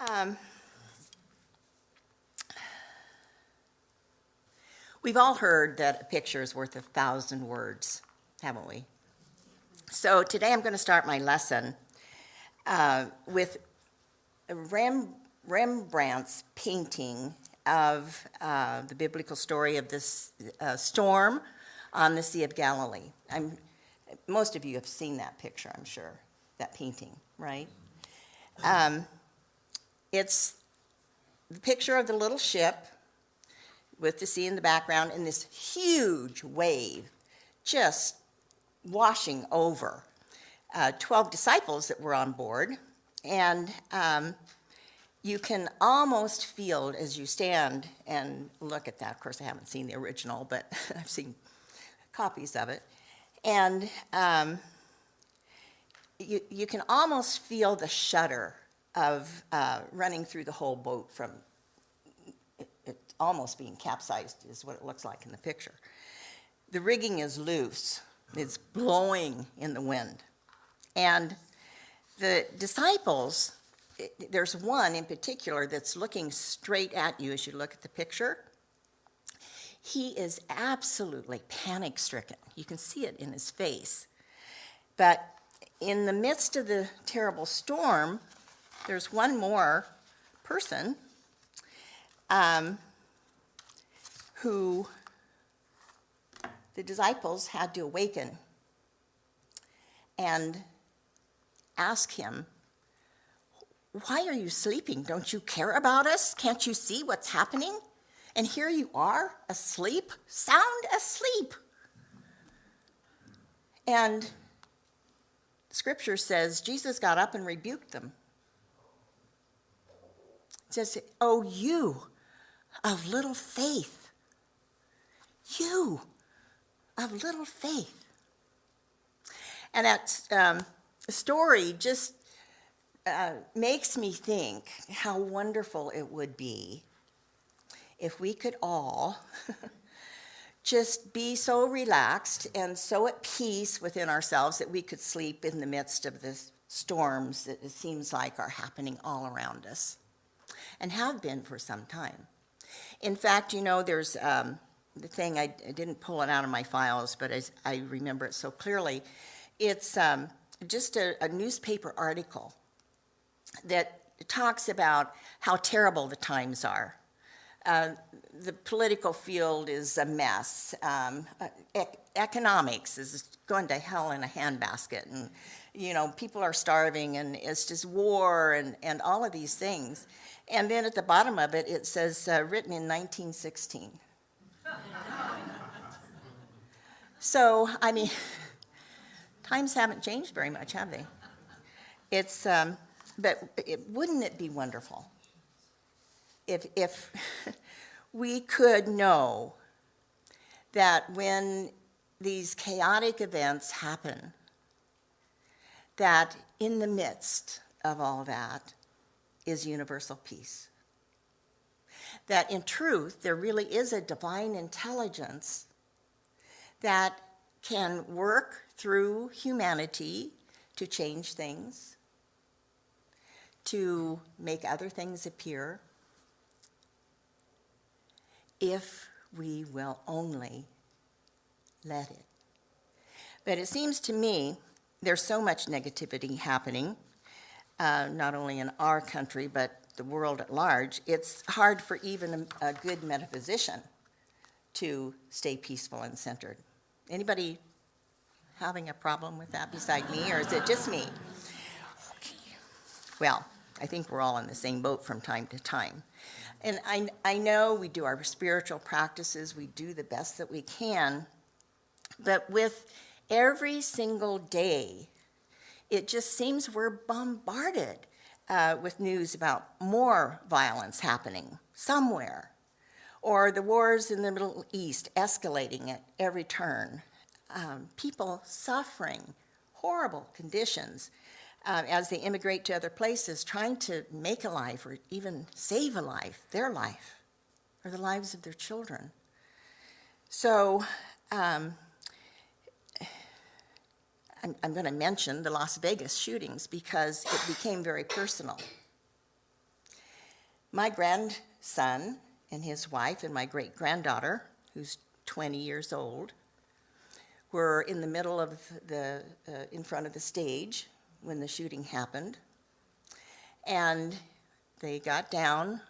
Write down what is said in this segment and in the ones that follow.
Um, we've all heard that a picture is worth 1,000 words, haven't we? So today I'm going to start my lesson with Rembrandt's painting of the biblical story of this storm on the Sea of Galilee. Most of you have seen that picture, I'm sure, that painting, right? It's the picture of the little ship with the sea in the background and this huge wave just washing over 12 disciples that were on board. And you can almost feel as you stand and look at that. Of course, I haven't seen the original, but I've seen copies of it. And you can almost feel the shudder of running through the whole boat from it almost being capsized is what it looks like in the picture. The rigging is loose. It's blowing in the wind. And the disciples, there's one in particular that's looking straight at you as you look at the picture. He is absolutely panic-stricken. You can see it in his face. But in the midst of the terrible storm, there's one more person who the disciples had to awaken and ask him, "Why are you sleeping? Don't you care about us? Can't you see what's happening? And here you are, asleep, sound asleep." And Scripture says Jesus got up and rebuked them. It says, "Oh, you of little faith, you of little faith." And that story just makes me think how wonderful it would be if we could all just be so relaxed and so at peace within ourselves that we could sleep in the midst of the storms that it seems like are happening all around us and have been for some time. In fact, you know, there's the thing, I didn't pull it out of my files, but I remember it so clearly. It's just a newspaper article that talks about how terrible the times are. The political field is a mess. Economics is going to hell in a handbasket, and you know, people are starving, and it's just war and all of these things. And then at the bottom of it, it says written in 1916. So, I mean, times haven't changed very much, have they? It's, but wouldn't it be wonderful if we could know that when these chaotic events happen, that in the midst of all that is universal peace. That in truth, there really is a divine intelligence that can work through humanity to change things, to make other things appear, if we will only let it. But it seems to me there's so much negativity happening, not only in our country, but the world at large. It's hard for even a good metaphysician to stay peaceful and centered. Anybody having a problem with that beside me, or is it just me? Okay. Well, I think we're all in the same boat from time to time. And I know we do our spiritual practices, we do the best that we can, but with every single day, it just seems we're bombarded with news about more violence happening somewhere, or the wars in the Middle East escalating at every turn, people suffering horrible conditions as they immigrate to other places, trying to make a life or even save a life, their life, or the lives of their children. So I'm going to mention the Las Vegas shootings because it became very personal. My grandson and his wife and my great-granddaughter, who's 20 years old, were in the middle of in front of the stage when the shooting happened. And they got down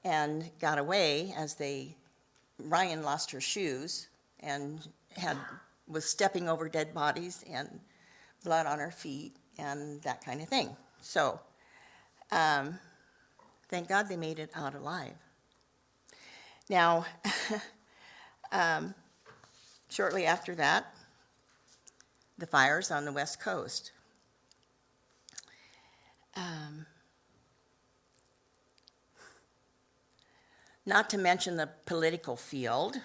and got away as Ryan lost her shoes and was stepping over dead bodies and blood on her feet and that kind of thing. So, thank God they made it out alive. Now, shortly after that, the fires on the West Coast. Not to mention the political field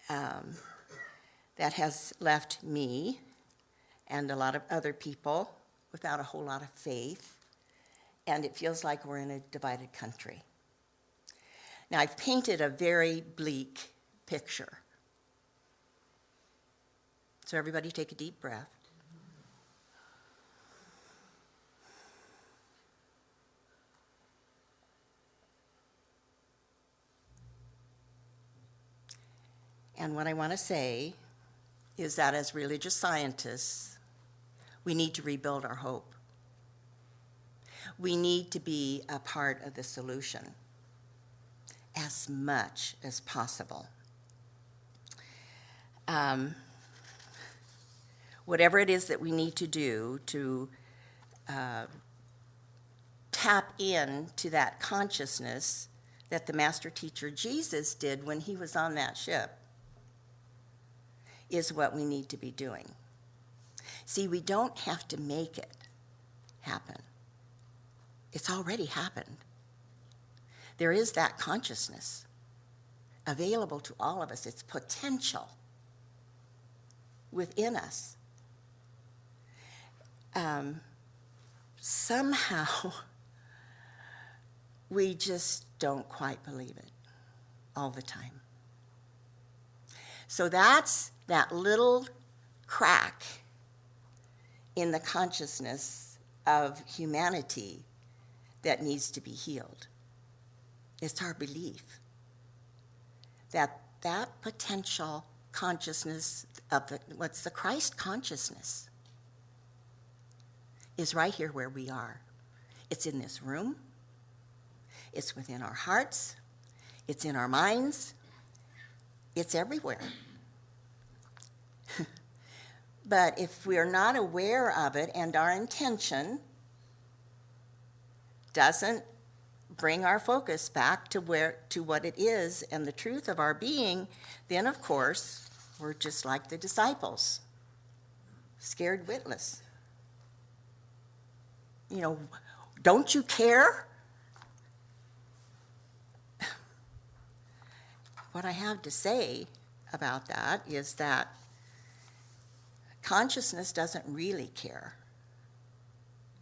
that has left me and a lot of other people without a whole lot of faith, and it feels like we're in a divided country. Now, I've painted a very bleak picture. So everybody take a deep breath. And what I want to say is that as religious scientists, we need to rebuild our hope. We need to be a part of the solution as much as possible. Whatever it is that we need to do to tap into that consciousness that the master teacher Jesus did when he was on that ship is what we need to be doing. See, we don't have to make it happen. It's already happened. There is that consciousness available to all of us. It's potential within us. Somehow, we just don't quite believe it all the time. So that's that little crack in the consciousness of humanity that needs to be healed. It's our belief that that potential consciousness of what's the Christ consciousness is right here where we are. It's in this room. It's within our hearts. It's in our minds. It's everywhere. But if we are not aware of it and our intention doesn't bring our focus back to what it is and the truth of our being, then of course we're just like the disciples, scared witless. You know, don't you care? What I have to say about that is that consciousness doesn't really care.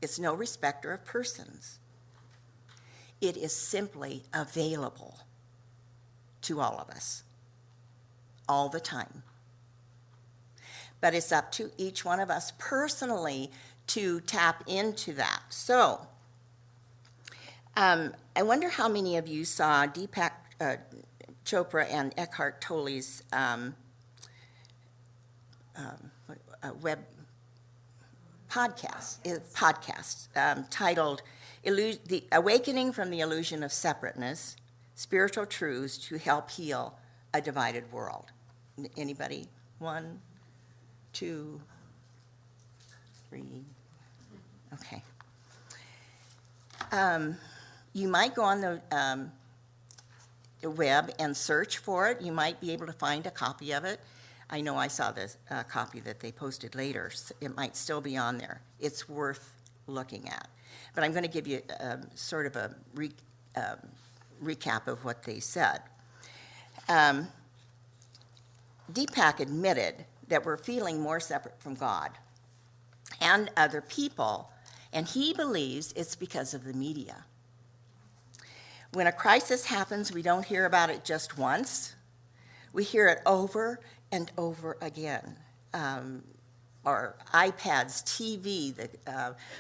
It's no respecter of persons. It is simply available to all of us, all the time. But it's up to each one of us personally to tap into that. So, I wonder how many of you saw Deepak Chopra and Eckhart Tolle's web podcast titled The Awakening from the Illusion of Separateness, Spiritual Truths to Help Heal a Divided World. Anybody? 1, 2, 3. Okay. You might go on the web and search for it. You might be able to find a copy of it. I know I saw the copy that they posted later. So it might still be on there. It's worth looking at. But I'm going to give you sort of a recap of what they said. Deepak admitted that we're feeling more separate from God and other people, and he believes it's because of the media. When a crisis happens, we don't hear about it just once. We hear it over and over again. or iPads, TV.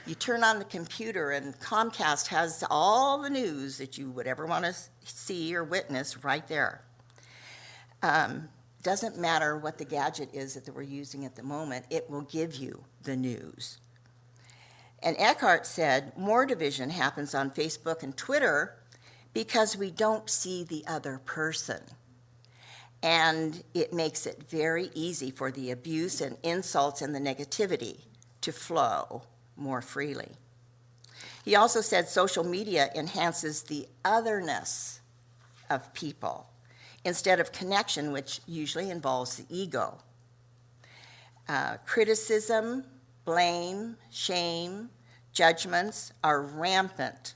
You turn on the computer and Comcast has all the news that you would ever want to see or witness right there. Doesn't matter what the gadget is that we're using at the moment, it will give you the news. And Eckhart said more division happens on Facebook and Twitter because we don't see the other person. And it makes it very easy for the abuse and insults and the negativity to flow more freely. He also said social media enhances the otherness of people instead of connection, which usually involves the ego. Criticism, blame, shame, judgments are rampant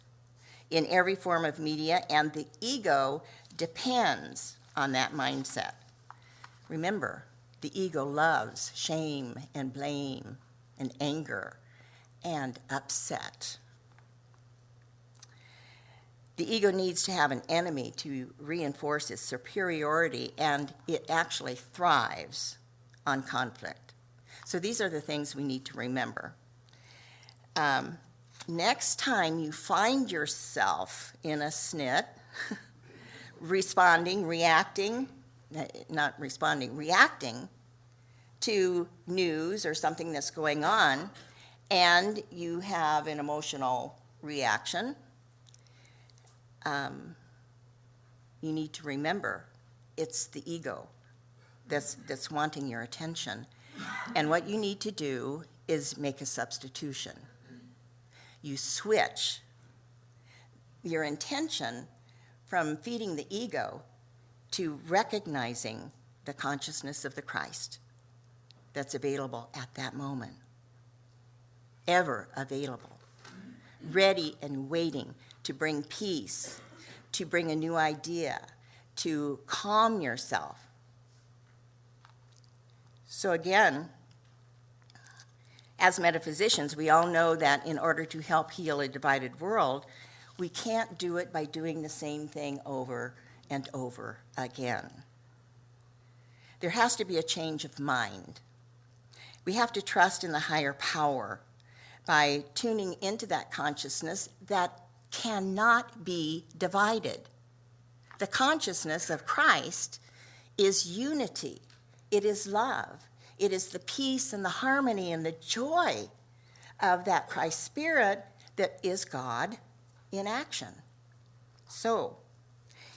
in every form of media, and the ego depends on that mindset. Remember, the ego loves shame and blame and anger and upset. The ego needs to have an enemy to reinforce its superiority, and it actually thrives on conflict. So these are the things we need to remember. Next time you find yourself in a snit, reacting to news or something that's going on, and you have an emotional reaction, you need to remember it's the ego that's wanting your attention. And what you need to do is make a substitution. You switch your intention from feeding the ego to recognizing the consciousness of the Christ that's available at that moment, ever available, ready and waiting to bring peace, to bring a new idea, to calm yourself. So again, as metaphysicians, we all know that in order to help heal a divided world, we can't do it by doing the same thing over and over again. There has to be a change of mind. We have to trust in the higher power by tuning into that consciousness that cannot be divided. The consciousness of Christ is unity. It is love. It is the peace and the harmony and the joy of that Christ Spirit that is God in action. So,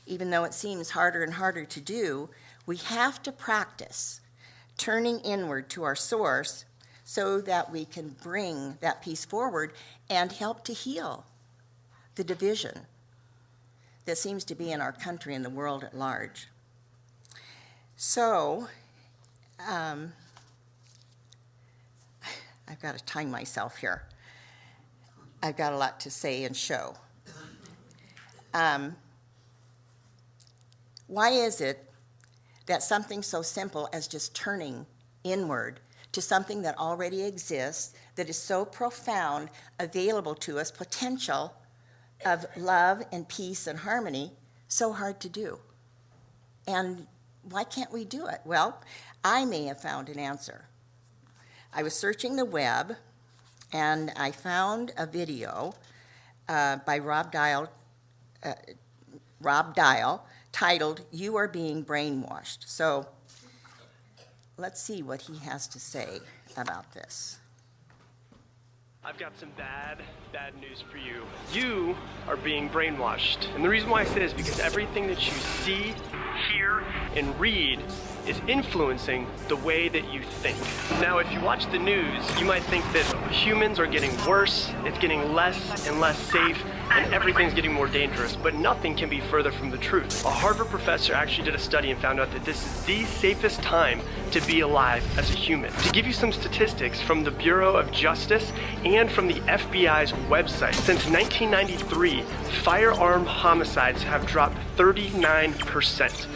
even though it seems harder and harder to do, we have to practice turning inward to our source so that we can bring that peace forward and help to heal the division that seems to be in our country and the world at large. So, I've got to time myself here. I've got a lot to say and show. Why is it that something so simple as just turning inward to something that already exists, that is so profound, available to us, potential of love and peace and harmony, so hard to do? And why can't we do it? Well, I may have found an answer. I was searching the web, and I found a video by Rob Dial titled, "You Are Being Brainwashed." So let's see what he has to say about this. I've got some bad news for you. You are being brainwashed. And the reason why I say this is because everything that you see, hear, and read is influencing the way that you think. Now, if you watch the news, you might think that humans are getting worse, it's getting less and less safe, and everything's getting more dangerous, but nothing can be further from the truth. A Harvard professor actually did a study and found out that this is the safest time to be alive as a human. To give you some statistics from the Bureau of Justice and from the FBI's website, since 1993, firearm homicides have dropped 39%.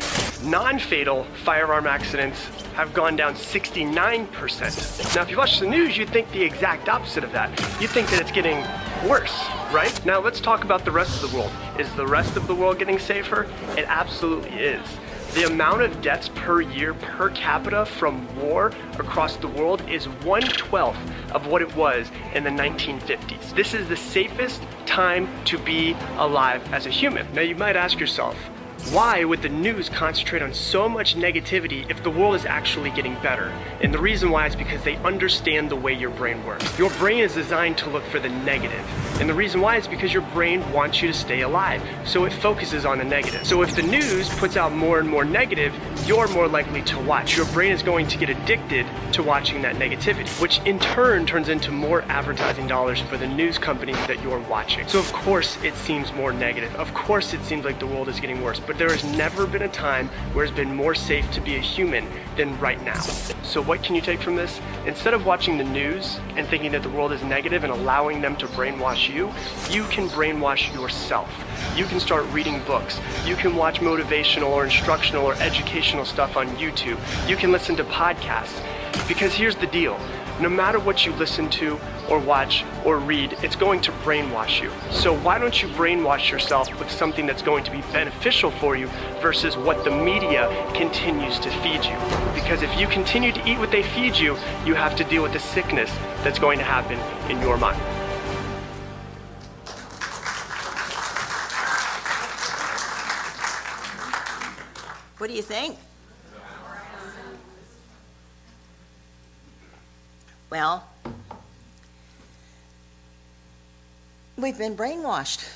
Non-fatal firearm accidents have gone down 69%. Now, if you watch the news, you'd think the exact opposite of that. You'd think that it's getting worse, right? Now, let's talk about the rest of the world. Is the rest of the world getting safer? It absolutely is. The amount of deaths per year per capita from war across the world is 1/12 of what it was in the 1950s. This is the safest time to be alive as a human. Now you might ask yourself, why would the news concentrate on so much negativity if the world is actually getting better? And the reason why is because they understand the way your brain works. Your brain is designed to look for the negative. And the reason why is because your brain wants you to stay alive. So it focuses on the negative. So if the news puts out more and more negative, you're more likely to watch. Your brain is going to get addicted to watching that negativity, which in turn turns into more advertising dollars for the news companies that you're watching. So of course it seems more negative. Of course it seems like the world is getting worse. But there has never been a time where it's been more safe to be a human than right now. So what can you take from this? Instead of watching the news and thinking that the world is negative and allowing them to brainwash you, you can brainwash yourself. You can start reading books. You can watch motivational or instructional or educational stuff on YouTube. You can listen to podcasts. Because here's the deal. No matter what you listen to or watch or read, it's going to brainwash you. So why don't you brainwash yourself with something that's going to be beneficial for you versus what the media continues to feed you? Because if you continue to eat what they feed you, you have to deal with the sickness that's going to happen in your mind. What do you think? Well, we've been brainwashed.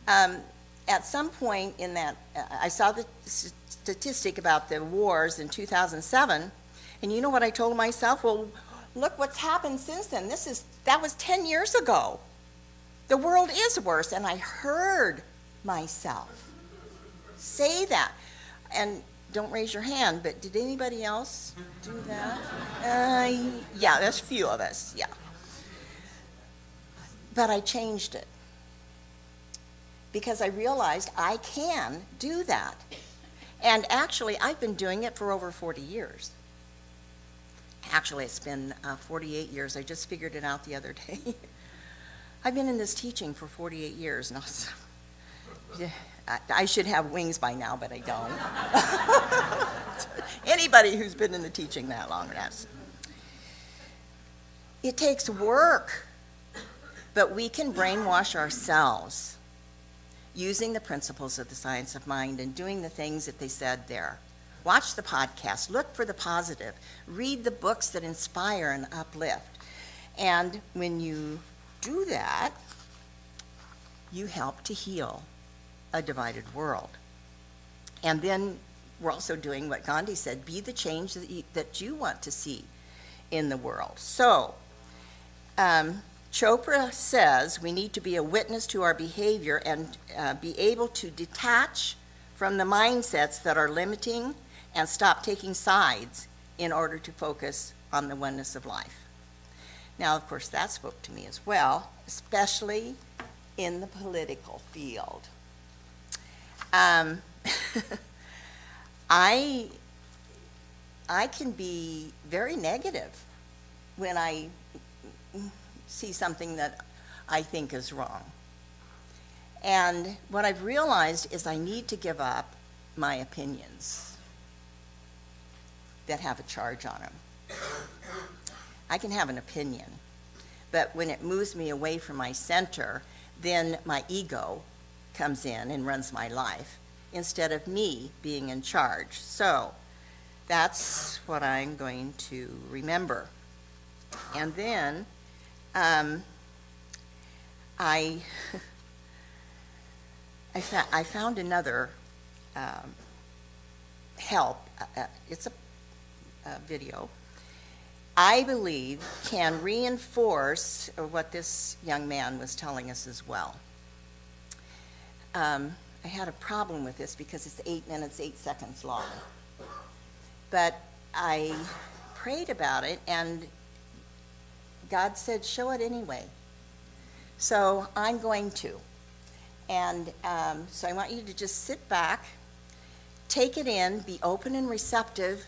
At some point in that, I saw the statistic about the wars in 2007, and you know what I told myself? Well, look what's happened since then. That was 10 years ago. The world is worse, and I heard myself say that. And don't raise your hand, but did anybody else do that? Yeah, there's a few of us, yeah. But I changed it because I realized I can do that. And actually, I've been doing it for over 40 years. Actually, it's been 48 years. I just figured it out the other day. I've been in this teaching for 48 years now. I should have wings by now, but I don't. Anybody who's been in the teaching that long, it takes work, but we can brainwash ourselves using the principles of the science of mind and doing the things that they said there. Watch the podcast, look for the positive, read the books that inspire and uplift. And when you do that, you help to heal a divided world. And then we're also doing what Gandhi said, be the change that you want to see in the world. So, Chopra says we need to be a witness to our behavior and be able to detach from the mindsets that are limiting and stop taking sides in order to focus on the oneness of life. Now, of course, that spoke to me as well, especially in the political field. I can be very negative when I see something that I think is wrong. And what I've realized is I need to give up my opinions that have a charge on them. I can have an opinion, but when it moves me away from my center, then my ego comes in and runs my life instead of me being in charge. So that's what I'm going to remember. And then I found another help. It's a video I believe can reinforce what this young man was telling us as well. I had a problem with this because it's 8 minutes, 8 seconds long. But I prayed about it, and God said, show it anyway. So I'm going to. And so I want you to just sit back, take it in, be open and receptive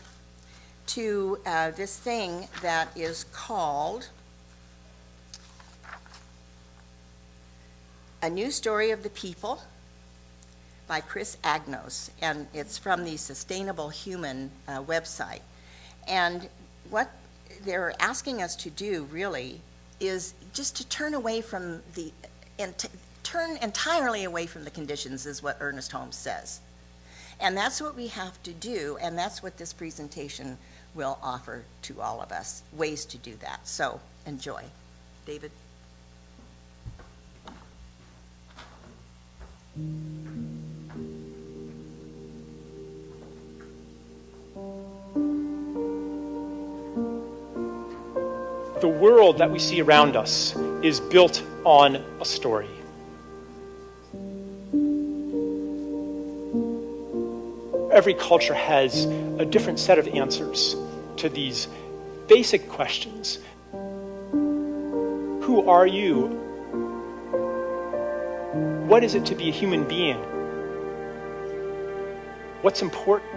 to this thing that is called A New Story of the People by Chris Agnos, and it's from the Sustainable Human website. And what they're asking us to do really is just to turn away from turn entirely away from the conditions, is what Ernest Holmes says. And that's what we have to do, and that's what this presentation will offer to all of us, ways to do that. So enjoy. David. The world that we see around us is built on a story. Every culture has a different set of answers to these basic questions. Who are you? What is it to be a human being? What's important?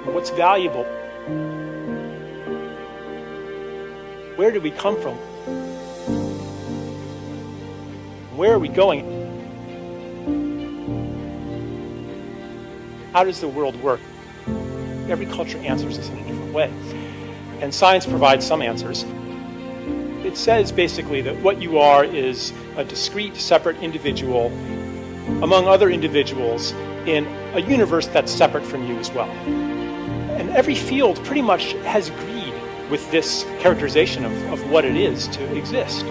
What's valuable? Where do we come from? Where are we going? How does the world work? Every culture answers this in a different way. And science provides some answers. It says basically that what you are is a discrete, separate individual among other individuals in a universe that's separate from you as well. And every field pretty much has agreed with this characterization of what it is to exist.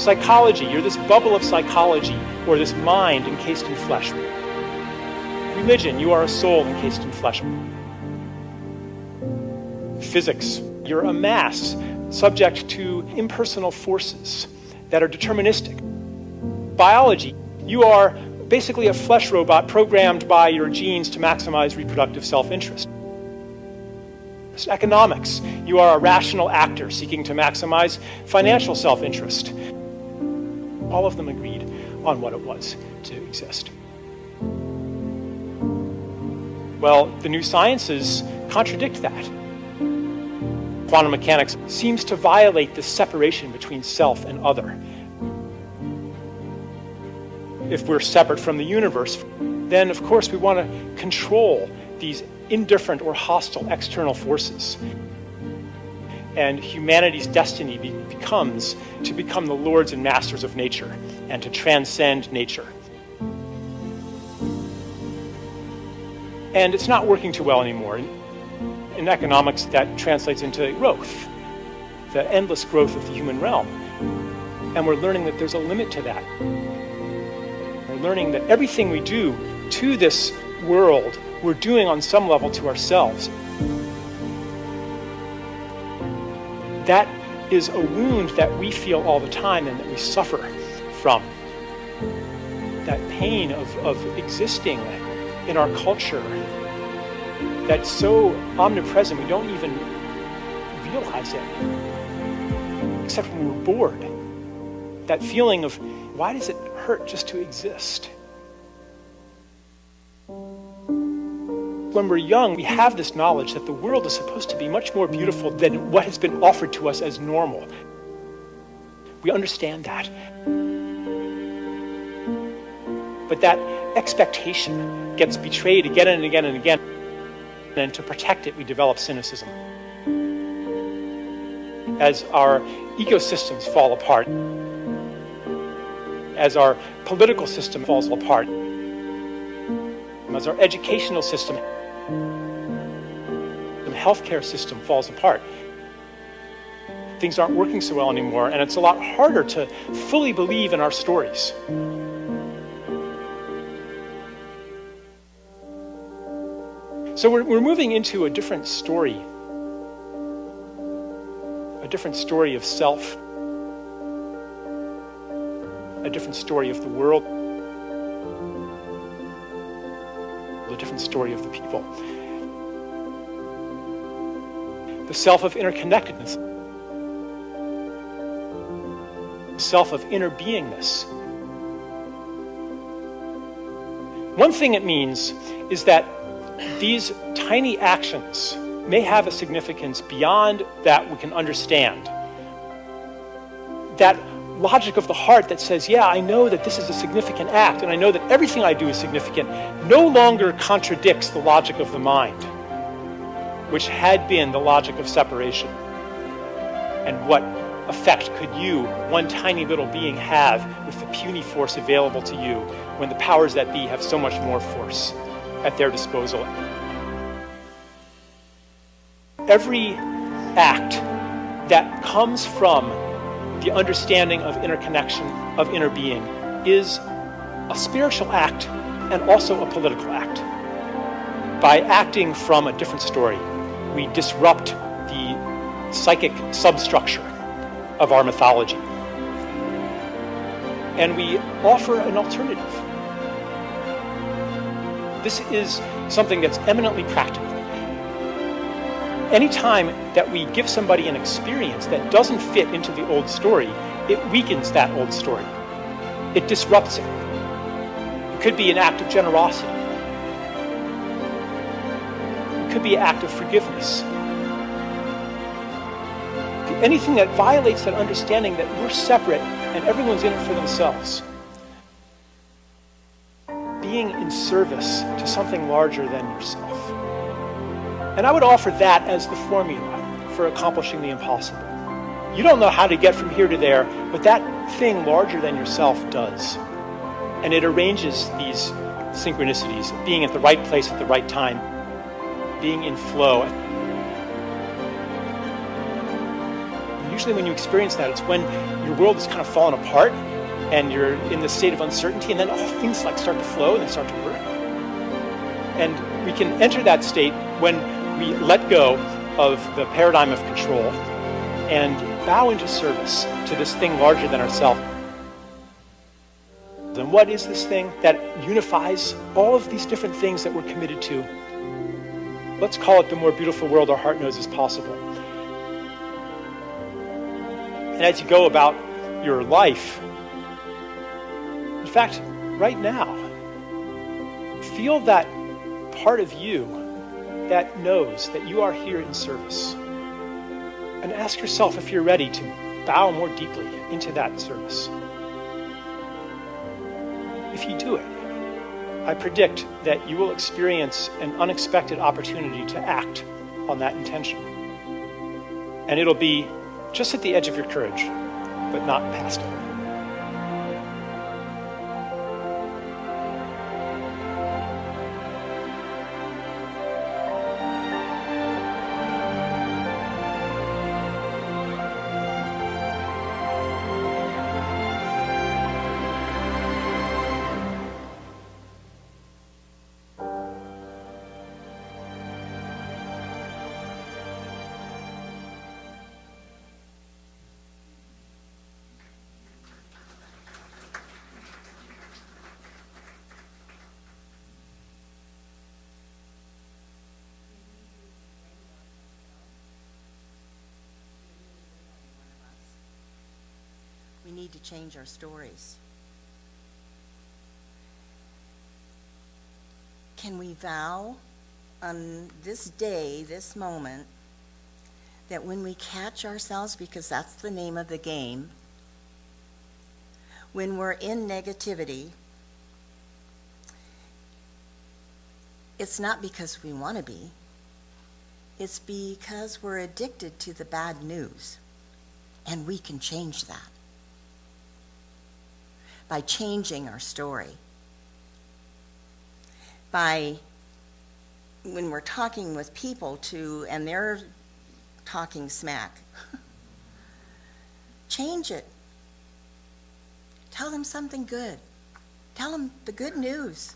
Psychology, you're this bubble of psychology, or this mind encased in flesh. Religion, you are a soul encased in flesh. Physics, you're a mass subject to impersonal forces that are deterministic. Biology, you are basically a flesh robot programmed by your genes to maximize reproductive self-interest. Economics, you are a rational actor seeking to maximize financial self-interest. All of them agreed on what it was to exist. Well, the new sciences contradict that. Quantum mechanics seems to violate this separation between self and other. If we're separate from the universe, then of course we want to control these indifferent or hostile external forces. And humanity's destiny becomes to become the lords and masters of nature and to transcend nature. And it's not working too well anymore. In economics, that translates into growth, the endless growth of the human realm. And we're learning that there's a limit to that. We're learning that everything we do to this world, we're doing on some level to ourselves. That is a wound that we feel all the time and that we suffer from. That pain of existing in our culture that's so omnipresent we don't even realize it, except when we're bored. That feeling of, why does it hurt just to exist? When we're young, we have this knowledge that the world is supposed to be much more beautiful than what has been offered to us as normal. We understand that. But that expectation gets betrayed again and again and again. And to protect it, we develop cynicism. As our ecosystems fall apart, as our political system falls apart, as our educational system, the healthcare system falls apart, things aren't working so well anymore, and it's a lot harder to fully believe in our stories. So we're moving into a different story of self, a different story of the world, a different story of the people. The self of interconnectedness, the self of inner beingness. One thing it means is that these tiny actions may have a significance beyond that we can understand. that logic of the heart that says, yeah, I know that this is a significant act, and I know that everything I do is significant, no longer contradicts the logic of the mind, which had been the logic of separation. And what effect could you, one tiny little being, have with the puny force available to you when the powers that be have so much more force at their disposal? Every act that comes from the understanding of interconnection, of inner being, is a spiritual act and also a political act. By acting from a different story, we disrupt the psychic substructure of our mythology. And we offer an alternative. This is something that's eminently practical. Anytime that we give somebody an experience that doesn't fit into the old story, it weakens that old story. It disrupts it. It could be an act of generosity. It could be an act of forgiveness. Anything that violates that understanding that we're separate and everyone's in it for themselves. Being in service to something larger than yourself. And I would offer that as the formula for accomplishing the impossible. You don't know how to get from here to there, but that thing larger than yourself does. And it arranges these synchronicities, being at the right place at the right time, being in flow. Usually when you experience that, it's when your world is kind of falling apart and you're in this state of uncertainty, and then all things like start to flow and they start to work. And we can enter that state when we let go of the paradigm of control and bow into service to this thing larger than ourselves. And what is this thing that unifies all of these different things that we're committed to? Let's call it the more beautiful world our heart knows is possible. And as you go about your life, in fact, right now, feel that part of you that knows that you are here in service. And ask yourself if you're ready to bow more deeply into that service. If you do it, I predict that you will experience an unexpected opportunity to act on that intention. And it'll be just at the edge of your courage, but not past it. We need to change our stories. Can we vow on this day, this moment, that when we catch ourselves, because that's the name of the game, when we're in negativity, it's not because we want to be, it's because we're addicted to the bad news, and we can change that by changing our story. By, when we're talking with people and they're talking smack, change it. Tell them something good. Tell them the good news.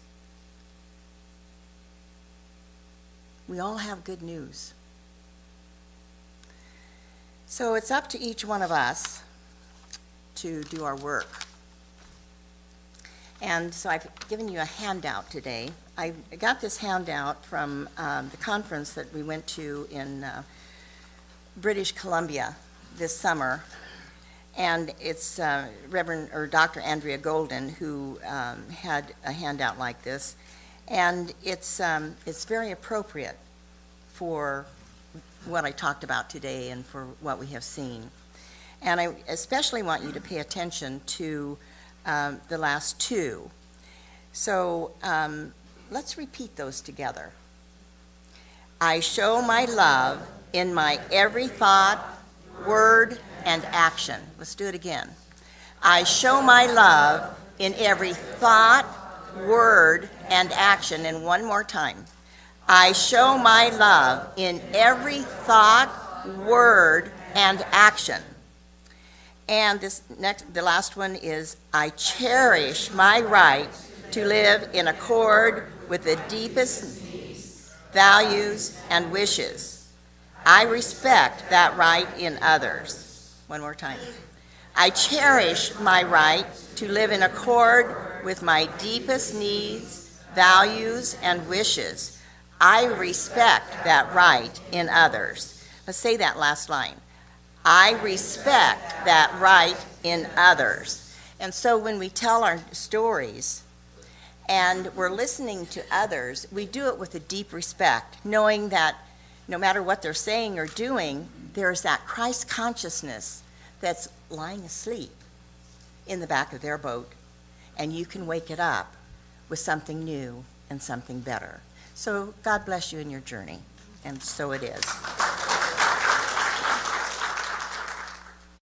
We all have good news. So it's up to each one of us to do our work. And so I've given you a handout today. I got this handout from the conference that we went to in British Columbia this summer. And it's Dr. Andrea Golden who had a handout like this. And it's very appropriate for what I talked about today and for what we have seen. And I especially want you to pay attention to the last two. So let's repeat those together. I show my love in my every thought, word, and action. Let's do it again. I show my love in every thought, word, and action. And one more time. I show my love in every thought, word, and action. And the last one is, I cherish my right to live in accord with the deepest values and wishes. I respect that right in others. One more time. I cherish my right to live in accord with my deepest needs, values, and wishes. I respect that right in others. Let's say that last line. I respect that right in others. And so when we tell our stories and we're listening to others, we do it with a deep respect, knowing that no matter what they're saying or doing, there's that Christ consciousness that's lying asleep in the back of their boat, and you can wake it up with something new and something better. So God bless you in your journey, and so it is.